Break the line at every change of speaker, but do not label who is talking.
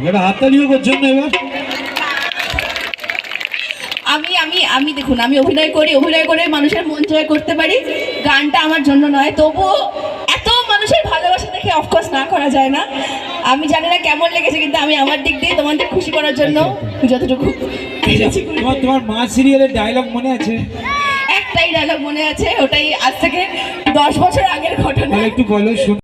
এটা হাততালি হোক ওর জন্য এবার।
আমি দেখুন, আমি অভিনয় করে মানুষের মন জয় করতে পারি, গানটা আমার জন্য নয়, তবুও এত মানুষের ভালোবাসা দেখে অফকোর্স না করা যায় না। আমি জানি না কেমন লেগেছে, কিন্তু আমি আমার দিক দিয়ে তোমাদের খুশি করার জন্য যতটুকু।
তোমার মা সিরিয়ালের ডায়লগ মনে আছে?
একটাই ডায়লগ মনে আছে, ওটাই আজ থেকে 10 বছর আগের ঘটনা।
একটু বলো।